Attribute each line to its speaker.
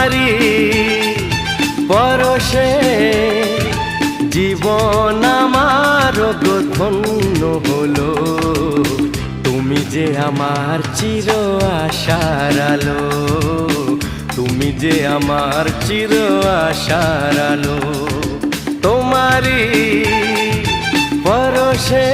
Speaker 1: তোমারি পরশে জীবন আমার গো ধন্য হলো। তুমি যে আমার চির আশার আলো, তুমি যে আমার চির আশার আলো। তোমারি পরশে